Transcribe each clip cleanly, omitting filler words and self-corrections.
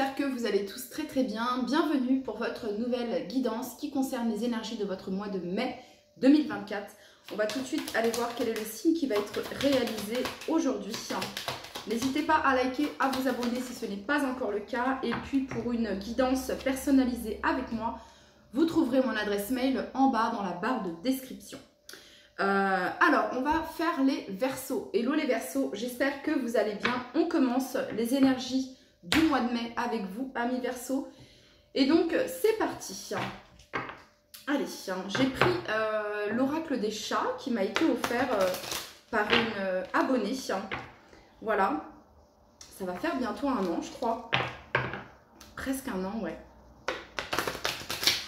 j'espère que vous allez tous très très bien. Bienvenue pour votre nouvelle guidance qui concerne les énergies de votre mois de mai 2024. On va tout de suite aller voir quel est le signe qui va être réalisé aujourd'hui. N'hésitez pas à liker, à vous abonner si ce n'est pas encore le cas. Et puis pour une guidance personnalisée avec moi, vous trouverez mon adresse mail en bas dans la barre de description. Alors, on va faire les Verseaux. Hello les Verseaux, j'espère que vous allez bien. On commence les énergies du mois de mai avec vous, amis Verseaux. Et donc, c'est parti. Allez, j'ai pris l'oracle des chats qui m'a été offert par une abonnée. Voilà, ça va faire bientôt un an, je crois. Presque un an, ouais.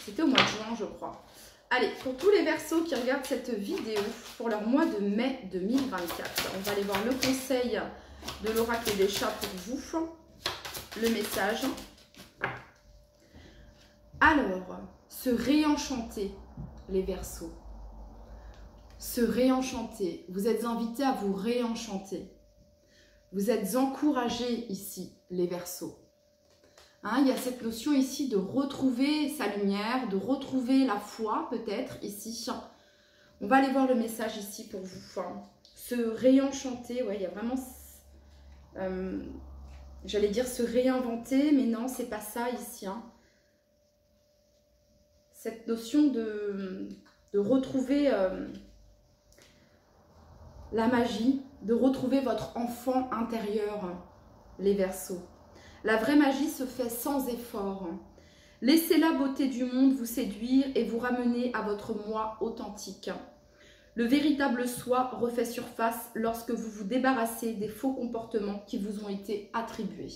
C'était au mois de juin, je crois. Allez, pour tous les Verseaux qui regardent cette vidéo pour leur mois de mai 2024, on va aller voir le conseil de l'oracle des chats pour vous, le message. Alors, se réenchanter, les Verseaux. Se réenchanter. Vous êtes invités à vous réenchanter. Vous êtes encouragés ici, les Verseaux. Hein, il y a cette notion ici de retrouver sa lumière, de retrouver la foi peut-être ici. On va aller voir le message ici pour vous. Se réenchanter, ouais, il y a vraiment, j'allais dire se réinventer, mais non, c'est pas ça ici. Hein. Cette notion de retrouver la magie, de retrouver votre enfant intérieur, les Verseaux. La vraie magie se fait sans effort. Laissez la beauté du monde vous séduire et vous ramener à votre moi authentique. Le véritable soi refait surface lorsque vous vous débarrassez des faux comportements qui vous ont été attribués.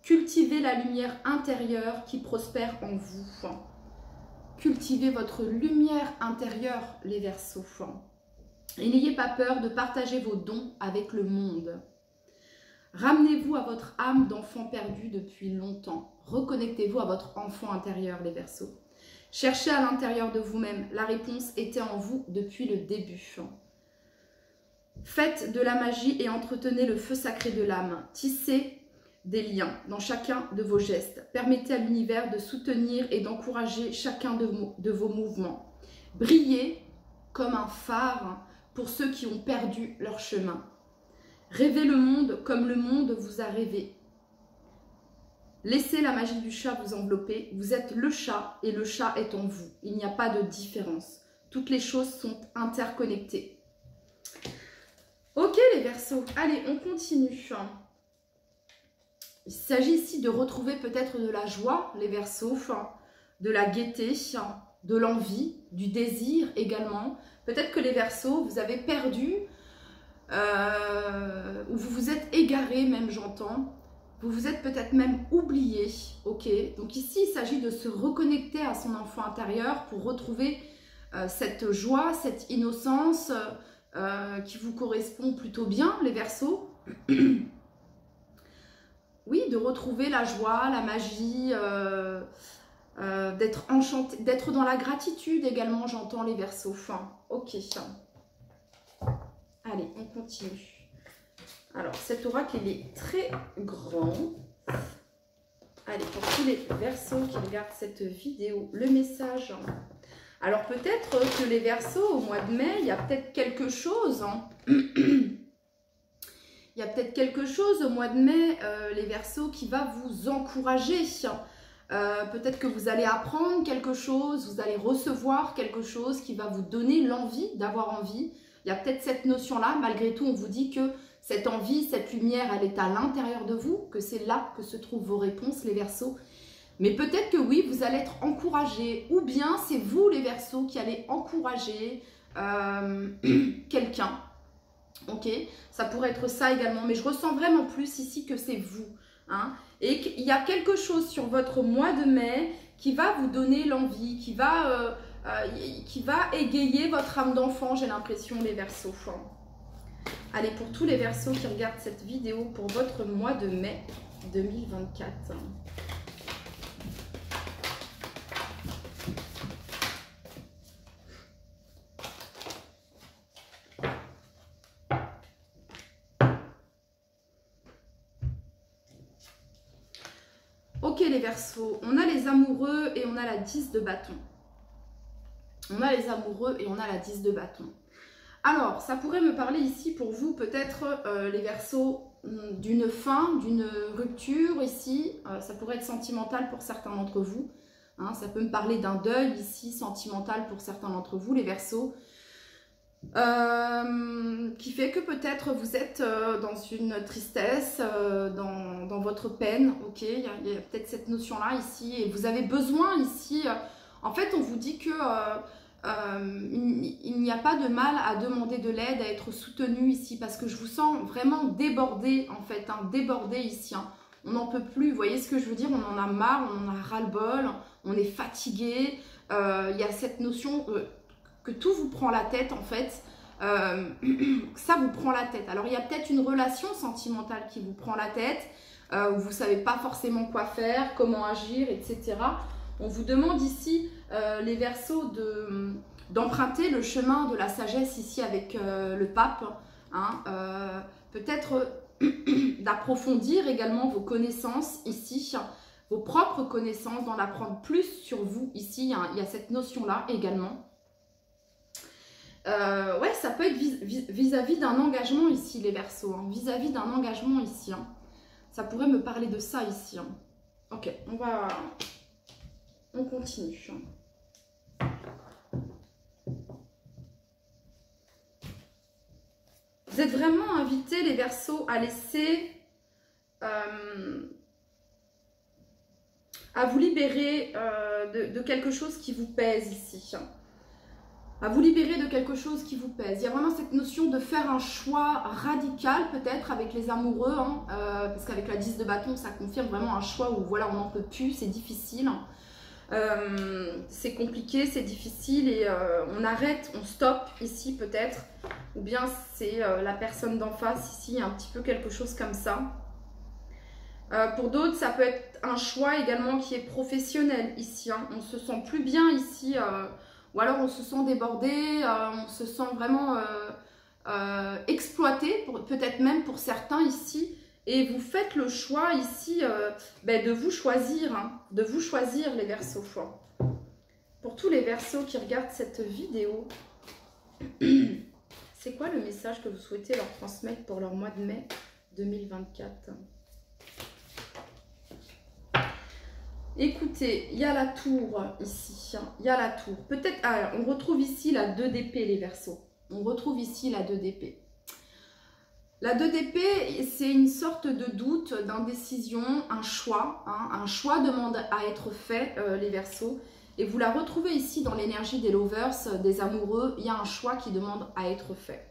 Cultivez la lumière intérieure qui prospère en vous. Cultivez votre lumière intérieure, les Verseaux. Et n'ayez pas peur de partager vos dons avec le monde. Ramenez-vous à votre âme d'enfant perdu depuis longtemps. Reconnectez-vous à votre enfant intérieur, les Verseaux. Cherchez à l'intérieur de vous-même. La réponse était en vous depuis le début. Faites de la magie et entretenez le feu sacré de l'âme. Tissez des liens dans chacun de vos gestes. Permettez à l'univers de soutenir et d'encourager chacun de vos mouvements. Brillez comme un phare pour ceux qui ont perdu leur chemin. Rêvez le monde comme le monde vous a rêvé. Laissez la magie du chat vous envelopper. Vous êtes le chat et le chat est en vous. Il n'y a pas de différence. Toutes les choses sont interconnectées. Ok les Verseaux, allez, on continue. Il s'agit ici de retrouver peut-être de la joie, les Verseaux, de la gaieté, de l'envie, du désir également. Peut-être que les Verseaux, vous avez perdu... ou vous vous êtes égaré même, j'entends. Vous vous êtes peut-être même oublié. Ok, donc ici il s'agit de se reconnecter à son enfant intérieur pour retrouver cette joie, cette innocence qui vous correspond plutôt bien, les Verseaux. Oui, de retrouver la joie, la magie, d'être enchanté, d'être dans la gratitude également, j'entends, les Verseaux. Ok. Allez, on continue. Alors, cet oracle, il est très grand. Allez, pour tous les Verseaux qui regardent cette vidéo, le message. Alors, peut-être que les Verseaux, au mois de mai, il y a peut-être quelque chose. Hein. Il y a peut-être quelque chose au mois de mai, les Verseaux, qui va vous encourager. Peut-être que vous allez apprendre quelque chose, vous allez recevoir quelque chose qui va vous donner l'envie d'avoir envie. Il y a peut-être cette notion-là, malgré tout, on vous dit que cette envie, cette lumière, elle est à l'intérieur de vous, que c'est là que se trouvent vos réponses, les Verseaux. Mais peut-être que oui, vous allez être encouragés, ou bien c'est vous, les Verseaux, qui allez encourager quelqu'un. Ok, ça pourrait être ça également, mais je ressens vraiment plus ici que c'est vous. Hein, et qu'il y a quelque chose sur votre mois de mai qui va vous donner l'envie, qui va égayer votre âme d'enfant, j'ai l'impression, les Verseaux. Allez, pour tous les Verseaux qui regardent cette vidéo pour votre mois de mai 2024. Ok les Verseaux, on a les amoureux et on a la 10 de bâton. On a les amoureux et on a la 10 de bâton. Alors, ça pourrait me parler ici pour vous, peut-être les Verseaux, d'une fin, d'une rupture ici. Ça pourrait être sentimental pour certains d'entre vous. Hein, ça peut me parler d'un deuil ici, sentimental pour certains d'entre vous, les Verseaux. Qui fait que peut-être vous êtes dans une tristesse, dans votre peine, ok, il y a peut-être cette notion-là ici, et vous avez besoin ici, en fait on vous dit que il n'y a pas de mal à demander de l'aide, à être soutenu ici, parce que je vous sens vraiment débordé en fait, hein, débordé ici, hein. On n'en peut plus, vous voyez ce que je veux dire, on en a marre, on en a ras-le-bol, on est fatigué, il y a cette notion... que tout vous prend la tête en fait, ça vous prend la tête. Alors il y a peut-être une relation sentimentale qui vous prend la tête, où vous ne savez pas forcément quoi faire, comment agir, etc. On vous demande ici, les Verseaux, d'emprunter le chemin de la sagesse ici avec le pape, hein, peut-être d'approfondir également vos connaissances ici, vos propres connaissances, d'en apprendre plus sur vous ici, il y a cette notion-là également. Ouais, ça peut être vis-à-vis d'un engagement ici, les Verseaux. Hein, vis-à-vis d'un engagement ici. Hein. Ça pourrait me parler de ça ici. Hein. Ok, on continue. Vous êtes vraiment invités, les Verseaux, à laisser... à vous libérer de quelque chose qui vous pèse ici. À vous libérer de quelque chose qui vous pèse. Il y a vraiment cette notion de faire un choix radical peut-être avec les amoureux, hein, parce qu'avec la 10 de bâton, ça confirme vraiment un choix où voilà, on n'en peut plus, c'est difficile, c'est compliqué, c'est difficile et on arrête, on stoppe ici peut-être, ou bien c'est la personne d'en face ici, un petit peu quelque chose comme ça. Pour d'autres, ça peut être un choix également qui est professionnel ici, hein. On se sent plus bien ici, ou alors on se sent débordé, on se sent vraiment exploité, peut-être même pour certains ici. Et vous faites le choix ici de vous choisir, hein, de vous choisir les Verseaux. Pour tous les Verseaux qui regardent cette vidéo, c'est quoi le message que vous souhaitez leur transmettre pour leur mois de mai 2024 ? Écoutez, il y a la tour ici, il y a la tour. Peut-être, on retrouve ici la 2 d'épée, les Verseaux. On retrouve ici la 2 d'épée. La 2 d'épée, c'est une sorte de doute, d'indécision, un choix. Hein, un choix demande à être fait, les Verseaux. Et vous la retrouvez ici dans l'énergie des lovers, des amoureux. Il y a un choix qui demande à être fait.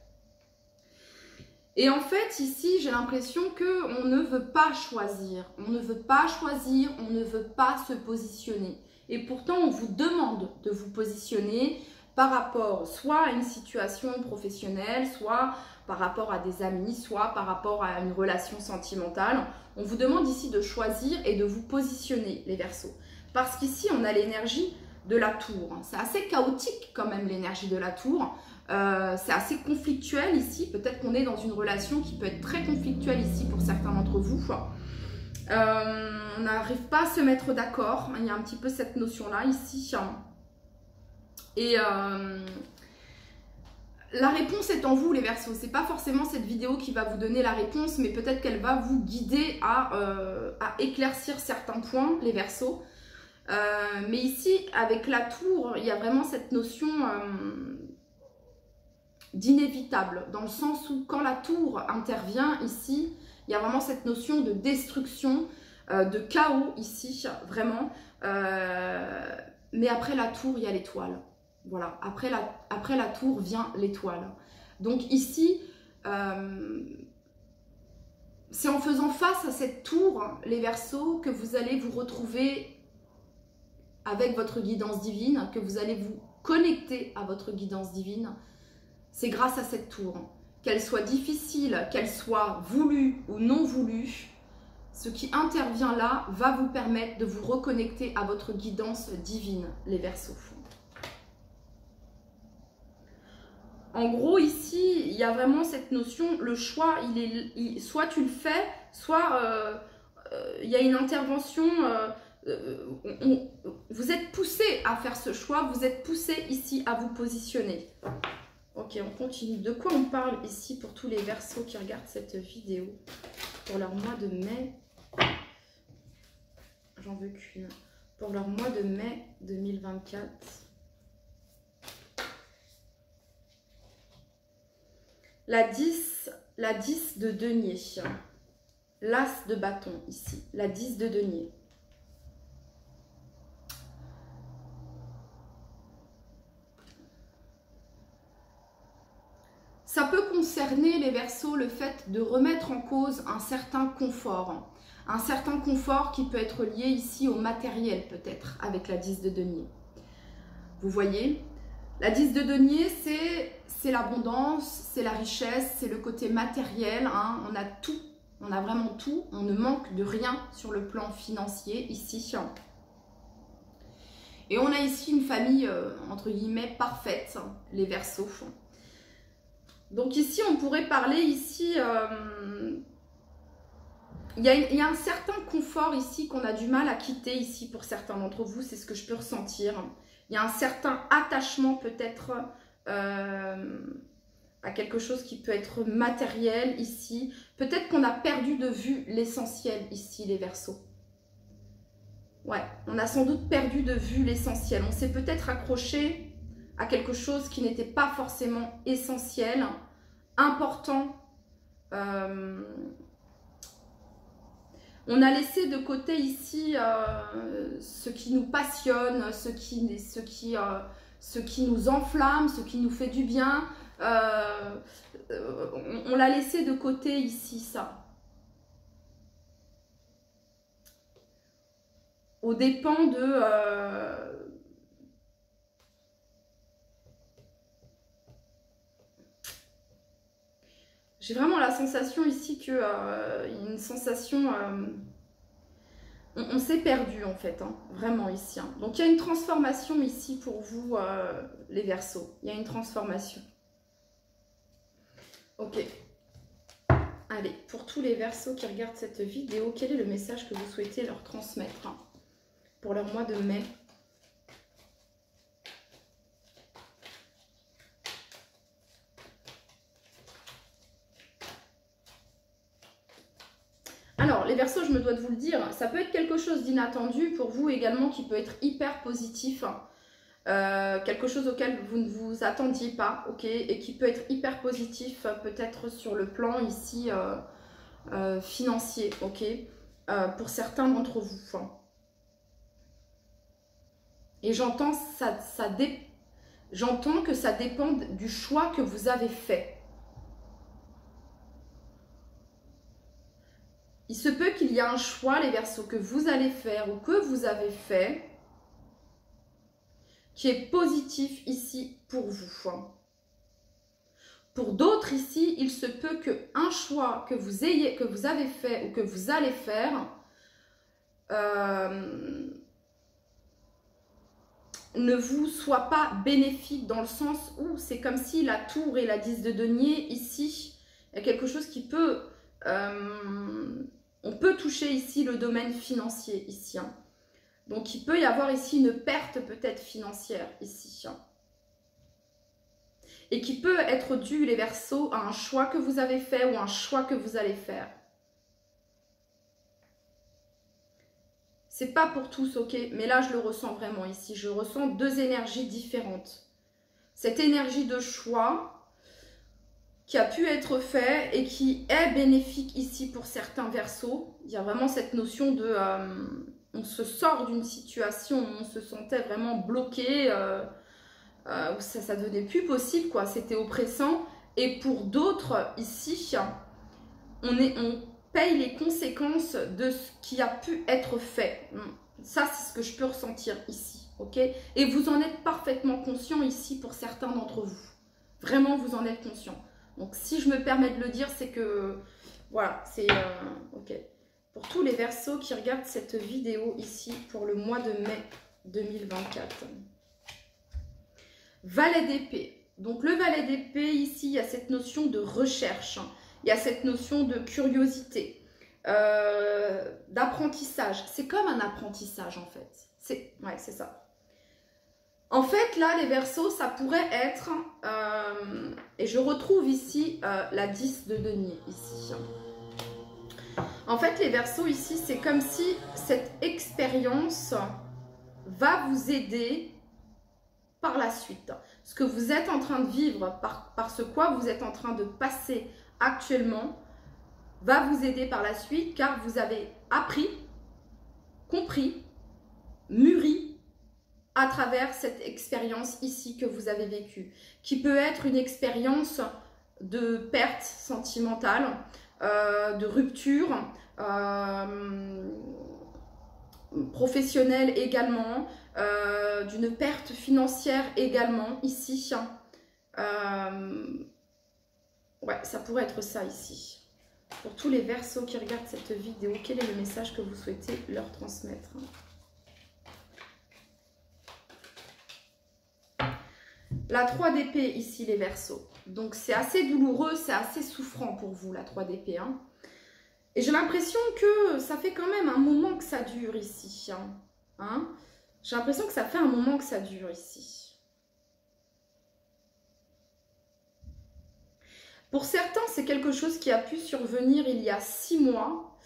Et en fait, ici, j'ai l'impression qu'on ne veut pas choisir. On ne veut pas choisir, on ne veut pas se positionner. Et pourtant, on vous demande de vous positionner par rapport soit à une situation professionnelle, soit par rapport à des amis, soit par rapport à une relation sentimentale. On vous demande ici de choisir et de vous positionner, les Verseaux. Parce qu'ici, on a l'énergie de la tour. C'est assez chaotique quand même, l'énergie de la tour. C'est assez conflictuel ici, peut-être qu'on est dans une relation qui peut être très conflictuelle ici pour certains d'entre vous. On n'arrive pas à se mettre d'accord, il y a un petit peu cette notion-là ici. Et la réponse est en vous les Verseaux, c'est pas forcément cette vidéo qui va vous donner la réponse, mais peut-être qu'elle va vous guider à éclaircir certains points les Verseaux. Mais ici, avec la tour, il y a vraiment cette notion... d'inévitable, dans le sens où quand la tour intervient ici, il y a vraiment cette notion de destruction, de chaos ici, vraiment. Mais après la tour, il y a l'étoile. Voilà, après la tour vient l'étoile. Donc ici, c'est en faisant face à cette tour, les Verseaux, que vous allez vous retrouver avec votre guidance divine, que vous allez vous connecter à votre guidance divine. C'est grâce à cette tour, qu'elle soit difficile, qu'elle soit voulue ou non voulue, ce qui intervient là va vous permettre de vous reconnecter à votre guidance divine, les Verseaux. En gros, ici, il y a vraiment cette notion, le choix, soit tu le fais, soit il y a une intervention, vous êtes poussé à faire ce choix, vous êtes poussé ici à vous positionner. Ok, on continue. De quoi on parle ici pour tous les Verseaux qui regardent cette vidéo pour leur mois de mai? J'en veux qu'une. Pour leur mois de mai 2024. La 10 de denier. L'as de bâton ici. La 10 de denier. Ça peut concerner les Verseaux le fait de remettre en cause un certain confort. Un certain confort qui peut être lié ici au matériel peut-être avec la 10 de denier. Vous voyez, la 10 de denier c'est l'abondance, c'est la richesse, c'est le côté matériel. Hein. On a tout, on a vraiment tout, on ne manque de rien sur le plan financier ici. Et on a ici une famille entre guillemets parfaite, les Verseaux. Donc ici, on pourrait parler ici, il y a un certain confort ici qu'on a du mal à quitter ici pour certains d'entre vous, c'est ce que je peux ressentir. Il y a un certain attachement peut-être à quelque chose qui peut être matériel ici. Peut-être qu'on a perdu de vue l'essentiel ici, les Verseaux. Ouais, on a sans doute perdu de vue l'essentiel. On s'est peut-être accroché à quelque chose qui n'était pas forcément essentiel, important. On a laissé de côté ici ce qui nous passionne, ce qui nous enflamme, ce qui nous fait du bien. On l'a laissé de côté ici, ça. Aux dépens de... J'ai vraiment la sensation ici que une sensation... on s'est perdu en fait, hein, vraiment ici. Hein. Donc il y a une transformation ici pour vous, les Verseaux. Il y a une transformation. Ok. Allez, pour tous les Verseaux qui regardent cette vidéo, quel est le message que vous souhaitez leur transmettre hein, pour leur mois de mai ? Alors, les Verseaux, je me dois de vous le dire, ça peut être quelque chose d'inattendu pour vous également qui peut être hyper positif. Quelque chose auquel vous ne vous attendiez pas, ok, et qui peut être hyper positif peut-être sur le plan ici financier, ok, pour certains d'entre vous. Et j'entends que ça dépend du choix que vous avez fait. Il se peut qu'il y ait un choix, les Verseaux, que vous allez faire ou que vous avez fait qui est positif ici pour vous. Pour d'autres ici, il se peut qu'un choix que vous avez fait ou que vous allez faire ne vous soit pas bénéfique dans le sens où c'est comme si la tour et la 10 de denier ici, il y a quelque chose qui peut... on peut toucher ici le domaine financier ici. Hein. Donc, il peut y avoir ici une perte peut-être financière ici. Hein. Et qui peut être due, les Verseaux, à un choix que vous avez fait ou un choix que vous allez faire. C'est pas pour tous, ok, mais là, je le ressens vraiment ici. Je ressens deux énergies différentes. Cette énergie de choix qui a pu être fait et qui est bénéfique ici pour certains Verseaux. Il y a vraiment cette notion de... on se sort d'une situation où on se sentait vraiment bloqué, où ça devenait plus possible, quoi. C'était oppressant. Et pour d'autres, ici, on paye les conséquences de ce qui a pu être fait. Ça, c'est ce que je peux ressentir ici, ok? Et vous en êtes parfaitement conscient ici pour certains d'entre vous. Vraiment, vous en êtes conscient. Donc, si je me permets de le dire, c'est que... Voilà, c'est... ok. Pour tous les Verseaux qui regardent cette vidéo ici pour le mois de mai 2024. Valet d'épée. Donc le valet d'épée ici, il y a cette notion de recherche. Il y a cette notion de curiosité. d'apprentissage. C'est comme un apprentissage en fait. Ouais, c'est ça. En fait, là, les Verseaux, ça pourrait être, et je retrouve ici la 10 de denier, ici. En fait, les Verseaux, ici, c'est comme si cette expérience va vous aider par la suite. Ce que vous êtes en train de vivre, par ce quoi vous êtes en train de passer actuellement, va vous aider par la suite, car vous avez appris, compris, mûri, à travers cette expérience ici que vous avez vécue, qui peut être une expérience de perte sentimentale, de rupture, professionnelle également, d'une perte financière également ici. Ouais, ça pourrait être ça ici. Pour tous les Verseaux qui regardent cette vidéo, quel est le message que vous souhaitez leur transmettre ? La 3 d'épée ici, les Verseaux. Donc, c'est assez douloureux, c'est assez souffrant pour vous, la 3 d'épée. Hein. Et j'ai l'impression que ça fait quand même un moment que ça dure ici. Hein. J'ai l'impression que ça fait un moment que ça dure ici. Pour certains, c'est quelque chose qui a pu survenir il y a 6 mois.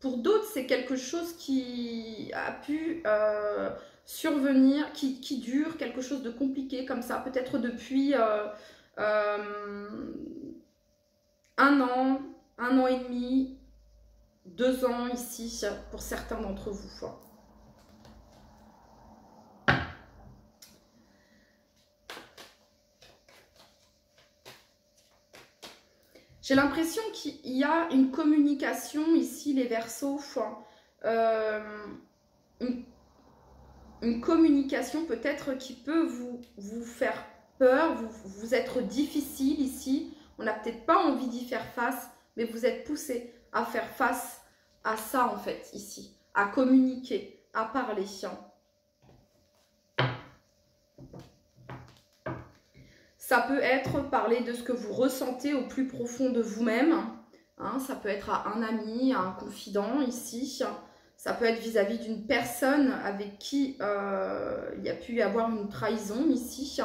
Pour d'autres, c'est quelque chose qui a pu... survenir, qui dure, quelque chose de compliqué comme ça, peut-être depuis 1 an, 1 an et demi, 2 ans ici, pour certains d'entre vous. J'ai l'impression qu'il y a une communication ici, les Verseaux, une communication peut-être qui peut vous faire peur, vous être difficile ici. On n'a peut-être pas envie d'y faire face, mais vous êtes poussé à faire face à ça en fait ici, à communiquer, à parler. Ça peut être parler de ce que vous ressentez au plus profond de vous-même. Hein, ça peut être à un ami, à un confident ici. Ça peut être vis-à-vis d'une personne avec qui il y a pu y avoir une trahison ici.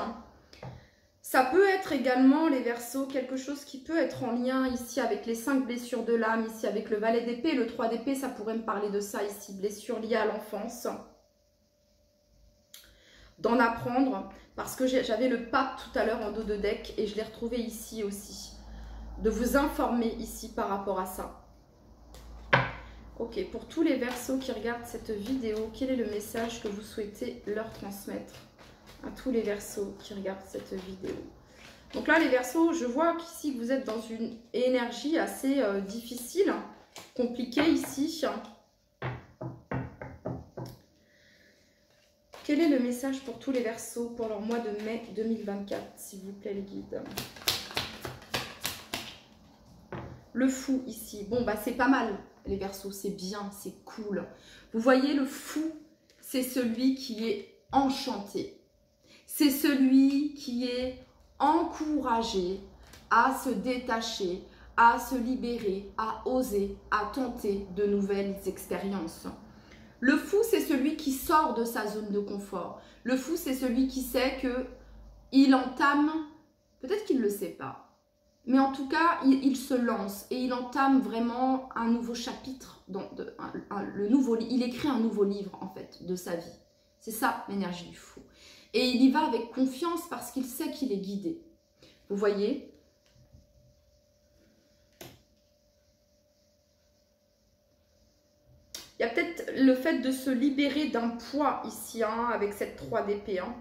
Ça peut être également, les Verseaux, quelque chose qui peut être en lien ici avec les 5 blessures de l'âme, ici avec le valet d'épée. Le 3 d'épée, ça pourrait me parler de ça ici, blessures liées à l'enfance. D'en apprendre, parce que j'avais le pape tout à l'heure en dos de deck et je l'ai retrouvé ici aussi. De vous informer ici par rapport à ça. Ok, pour tous les Verseaux qui regardent cette vidéo, quel est le message que vous souhaitez leur transmettre à tous les Verseaux qui regardent cette vidéo? Donc là, les Verseaux, je vois qu'ici, vous êtes dans une énergie assez difficile, compliquée ici. Quel est le message pour tous les Verseaux pour leur mois de mai 2024, s'il vous plaît, les guides? Le fou ici. Bon, bah c'est pas mal, les Verseaux, c'est bien, c'est cool. Vous voyez, le fou, c'est celui qui est enchanté. C'est celui qui est encouragé à se détacher, à se libérer, à oser, à tenter de nouvelles expériences. Le fou, c'est celui qui sort de sa zone de confort. Le fou, c'est celui qui sait qu'il entame, peut-être qu'il ne le sait pas, mais en tout cas, il se lance et il entame vraiment un nouveau chapitre. Il écrit un nouveau livre, en fait, de sa vie. C'est ça, l'énergie du fou. Et il y va avec confiance parce qu'il sait qu'il est guidé. Vous voyez ? Il y a peut-être le fait de se libérer d'un poids ici, hein, avec cette 3 d'épée. Hein.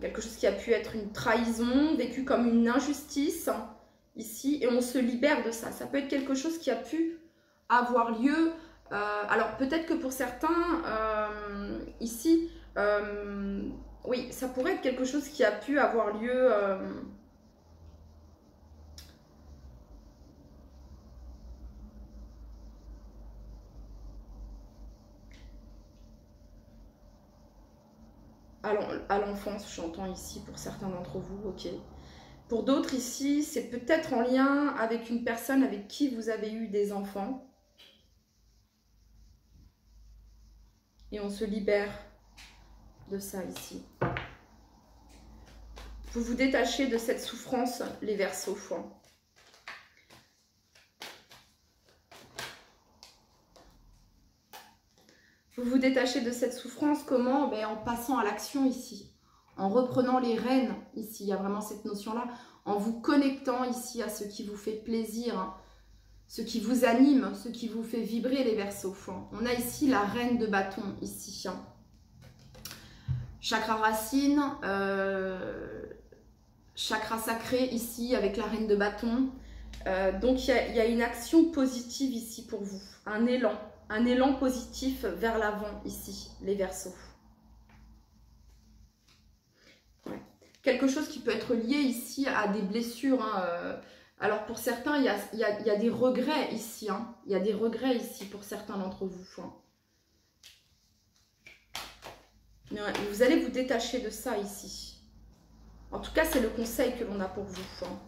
Quelque chose qui a pu être une trahison, vécu comme une injustice, hein, ici, et on se libère de ça. Ça peut être quelque chose qui a pu avoir lieu. Alors peut-être que pour certains, ici, oui, ça pourrait être quelque chose qui a pu avoir lieu... à l'enfance, j'entends ici pour certains d'entre vous, ok. Pour d'autres ici, c'est peut-être en lien avec une personne avec qui vous avez eu des enfants. Et on se libère de ça ici. Vous vous détachez de cette souffrance, les Verseaux. Vous vous détachez de cette souffrance, comment? En passant à l'action ici, en reprenant les rênes ici, il y a vraiment cette notion-là, en vous connectant ici à ce qui vous fait plaisir, hein, ce qui vous anime, ce qui vous fait vibrer les Verseaux. On a ici la reine de bâton ici. Hein. Chakra racine, chakra sacré ici avec la reine de bâton. Donc il y a une action positive ici pour vous, un élan positif vers l'avant ici, les Verseaux. Ouais. Quelque chose qui peut être lié ici à des blessures. Hein, alors pour certains, il y a des regrets ici. Hein, il y a des regrets ici pour certains d'entre vous. Hein. Mais ouais, vous allez vous détacher de ça ici. En tout cas, c'est le conseil que l'on a pour vous. Hein.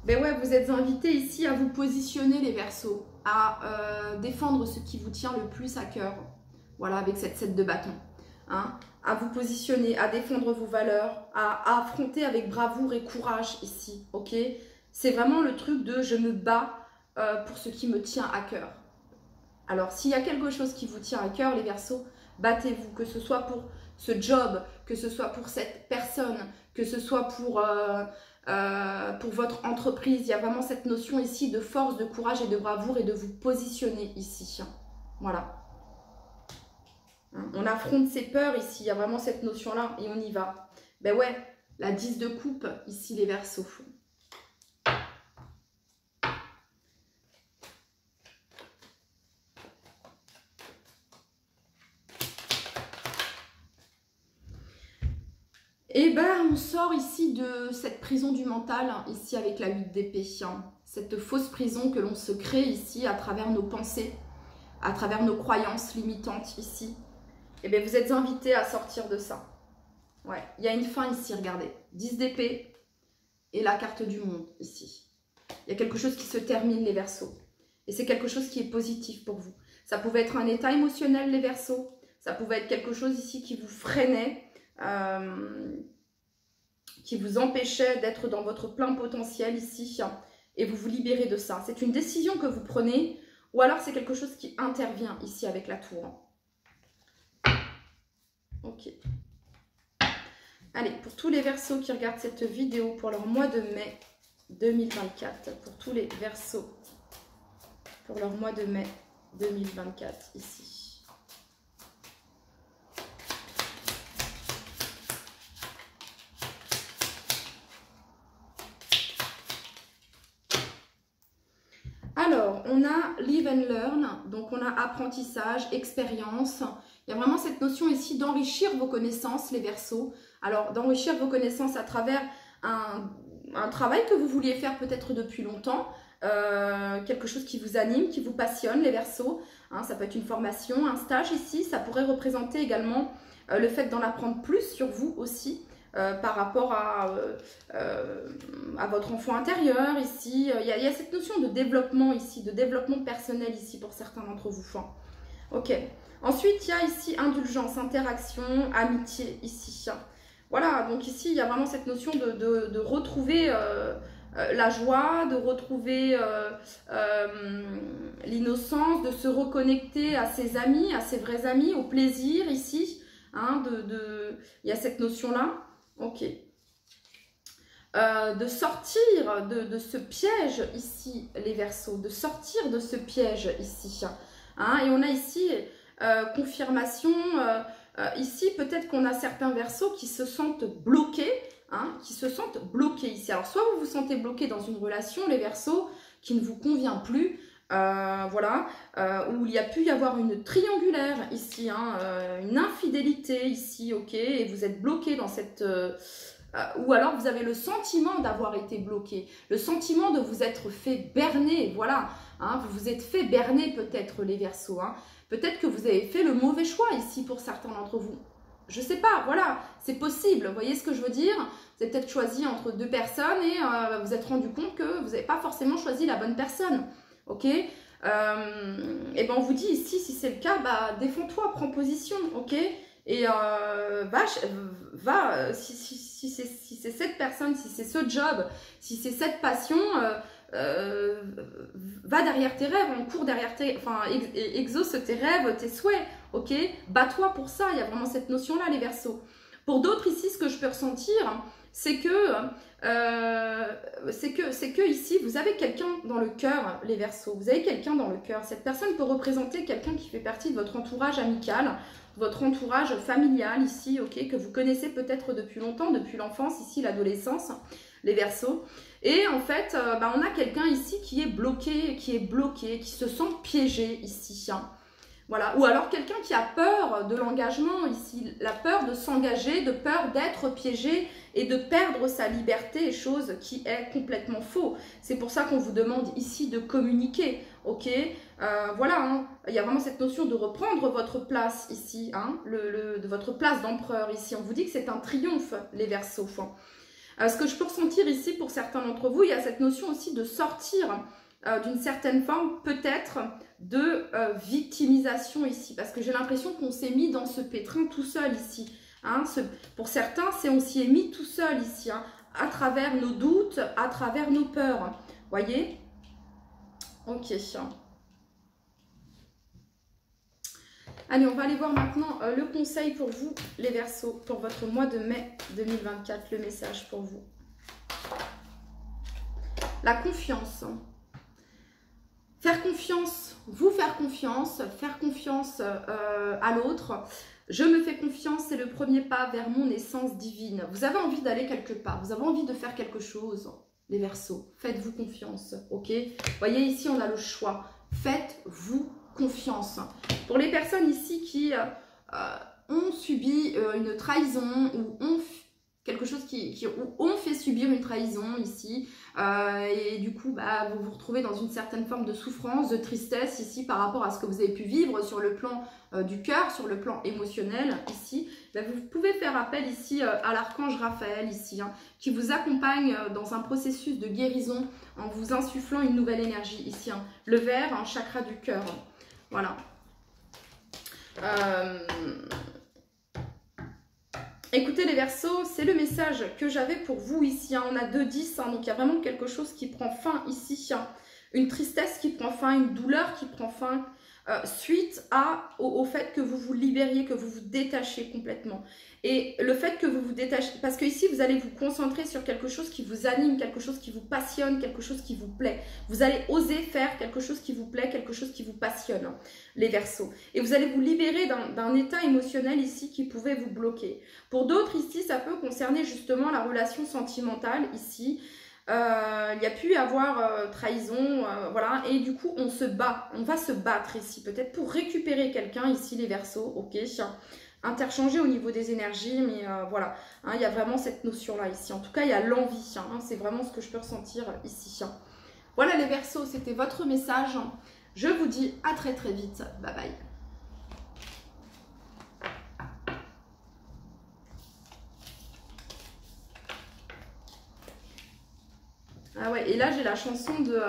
Ben ouais, vous êtes invités ici à vous positionner les Verseaux, à défendre ce qui vous tient le plus à cœur. Voilà, avec cette 7 de bâton. Hein, à vous positionner, à défendre vos valeurs, à affronter avec bravoure et courage ici, ok? C'est vraiment le truc de je me bats pour ce qui me tient à cœur. Alors, s'il y a quelque chose qui vous tient à cœur, les Verseaux, battez-vous, que ce soit pour ce job, que ce soit pour cette personne, que ce soit pour votre entreprise. Il y a vraiment cette notion ici de force, de courage et de bravoure et de vous positionner ici. Voilà. On affronte ses peurs ici, il y a vraiment cette notion-là et on y va. Ben ouais, la 10 de coupe, ici les Verseaux. Et ben on sort ici de cette prison du mental, ici avec la 8 d'épée. Cette fausse prison que l'on se crée ici à travers nos pensées, à travers nos croyances limitantes ici. Et bien vous êtes invités à sortir de ça. Ouais, il y a une fin ici, regardez. 10 d'épée et la carte du monde ici. Il y a quelque chose qui se termine, les Verseaux. Et c'est quelque chose qui est positif pour vous. Ça pouvait être un état émotionnel, les Verseaux. Ça pouvait être quelque chose ici qui vous freinait, qui vous empêchait d'être dans votre plein potentiel ici. Et vous vous libérez de ça. C'est une décision que vous prenez ou alors c'est quelque chose qui intervient ici avec la tour. Ok. Allez, pour tous les Verseaux qui regardent cette vidéo pour leur mois de mai 2024, pour tous les Verseaux pour leur mois de mai 2024 ici. Alors, on a live and learn, donc on a apprentissage, expérience. Il y a vraiment cette notion ici d'enrichir vos connaissances, les Verseaux. Alors, d'enrichir vos connaissances à travers un travail que vous vouliez faire peut-être depuis longtemps, quelque chose qui vous anime, qui vous passionne, les Verseaux. Hein, ça peut être une formation, un stage ici. Ça pourrait représenter également le fait d'en apprendre plus sur vous aussi, par rapport à votre enfant intérieur ici. Il y a cette notion de développement ici, de développement personnel ici pour certains d'entre vous. Ok. Ensuite, il y a ici indulgence, interaction, amitié ici. Voilà, donc ici, il y a vraiment cette notion de retrouver la joie, de retrouver l'innocence, de se reconnecter à ses amis, à ses vrais amis, au plaisir ici. Hein, il y a cette notion-là. Ok. De sortir de ce piège ici, les Verseaux, de sortir de ce piège ici. Hein, et on a ici confirmation, ici peut-être qu'on a certains Verseaux qui se sentent bloqués, hein, ici. Alors soit vous vous sentez bloqué dans une relation, les Verseaux, qui ne vous convient plus, voilà, où il y a pu y avoir une triangulaire ici, hein, une infidélité ici, ok, et vous êtes bloqué dans cette ou alors vous avez le sentiment d'avoir été bloqué, le sentiment de vous être fait berner, voilà, hein, vous vous êtes fait berner peut-être les Verseaux, hein. Peut-être que vous avez fait le mauvais choix ici pour certains d'entre vous. Je sais pas, voilà, c'est possible, vous voyez ce que je veux dire? Vous avez peut-être choisi entre deux personnes et vous vous êtes rendu compte que vous n'avez pas forcément choisi la bonne personne, ok? Et ben on vous dit ici, si c'est le cas, bah défends-toi, prends position, ok? Et si c'est cette personne, si c'est ce job, si c'est cette passion, va derrière tes rêves, on court derrière tes, enfin, exauce tes rêves, tes souhaits, ok? Bats-toi pour ça, il y a vraiment cette notion-là, les Verseaux. Pour d'autres ici, ce que je peux ressentir, c'est que ici, vous avez quelqu'un dans le cœur, les Verseaux, vous avez quelqu'un dans le cœur. Cette personne peut représenter quelqu'un qui fait partie de votre entourage amical, votre entourage familial ici, ok, que vous connaissez peut-être depuis longtemps, depuis l'enfance, ici l'adolescence, les Verseaux. Et en fait, on a quelqu'un ici qui est bloqué, qui se sent piégé ici, hein. Voilà. Ou alors quelqu'un qui a peur de l'engagement ici, la peur de s'engager, de peur d'être piégé et de perdre sa liberté, chose qui est complètement faux. C'est pour ça qu'on vous demande ici de communiquer, ok? Voilà, hein. Il y a vraiment cette notion de reprendre votre place ici, hein, de votre place d'empereur ici. On vous dit que c'est un triomphe, les Verseaux. Ce que je peux ressentir ici pour certains d'entre vous, il y a cette notion aussi de sortir d'une certaine forme peut-être de victimisation ici, parce que j'ai l'impression qu'on s'est mis dans ce pétrin tout seul ici, hein. Pour certains, on s'y est mis tout seul ici, hein, à travers nos doutes, à travers nos peurs, voyez? Ok. Allez, on va aller voir maintenant le conseil pour vous, les Verseaux, pour votre mois de mai 2024, le message pour vous. La confiance. Faire confiance, vous faire confiance à l'autre. Je me fais confiance, c'est le premier pas vers mon essence divine. Vous avez envie d'aller quelque part, vous avez envie de faire quelque chose, les Verseaux. Faites-vous confiance, ok? Voyez, ici, on a le choix. Faites-vous confiance. Pour les personnes ici qui ont subi une trahison ou ont quelque chose où on fait subir une trahison ici, et du coup vous vous retrouvez dans une certaine forme de souffrance, de tristesse ici par rapport à ce que vous avez pu vivre sur le plan du cœur, sur le plan émotionnel ici, vous pouvez faire appel ici à l'archange Raphaël ici, hein, qui vous accompagne dans un processus de guérison en vous insufflant une nouvelle énergie ici, hein, le vert, un chakra du cœur, voilà. Écoutez les Verseaux, c'est le message que j'avais pour vous ici, hein. On a 2-10, hein, donc il y a vraiment quelque chose qui prend fin ici, hein. Une tristesse qui prend fin, une douleur qui prend fin, suite au fait que vous vous libériez, que vous vous détachiez complètement. Et le fait que vous vous détachez, parce que ici vous allez vous concentrer sur quelque chose qui vous anime, quelque chose qui vous passionne, quelque chose qui vous plaît. Vous allez oser faire quelque chose qui vous plaît, quelque chose qui vous passionne, hein, les Verseaux. Et vous allez vous libérer d'un état émotionnel ici qui pouvait vous bloquer. Pour d'autres ici, ça peut concerner justement la relation sentimentale ici. Il y a pu y avoir trahison, voilà, et du coup on se bat, on va se battre ici, peut-être pour récupérer quelqu'un ici, les Verseaux, ok, interchanger au niveau des énergies, mais voilà, hein, il y a vraiment cette notion-là ici, en tout cas il y a l'envie, hein, c'est vraiment ce que je peux ressentir ici. Voilà les Verseaux, c'était votre message, je vous dis à très très vite, bye bye. Ah ouais, et là j'ai la chanson de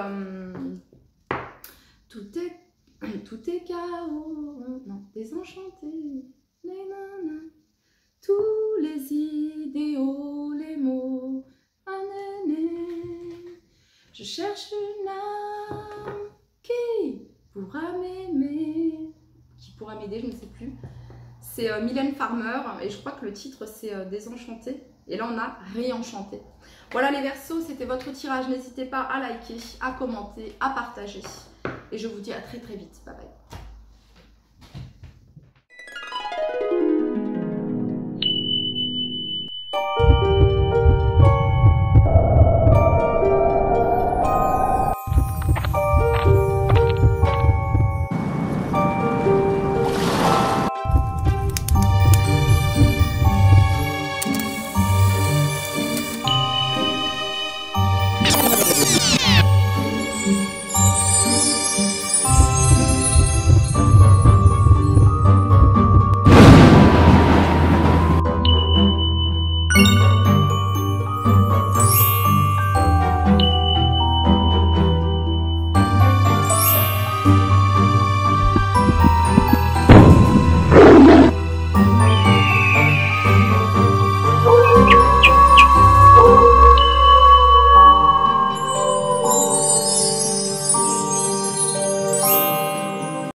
tout est chaos, non, désenchanté, tous les idéaux, les mots, je cherche une âme qui pourra m'aimer, je ne sais plus. C'est Mylène Farmer et je crois que le titre c'est Désenchanté. Et là on a Réenchanté. Voilà les Verseaux, c'était votre tirage. N'hésitez pas à liker, à commenter, à partager. Et je vous dis à très très vite. Bye bye.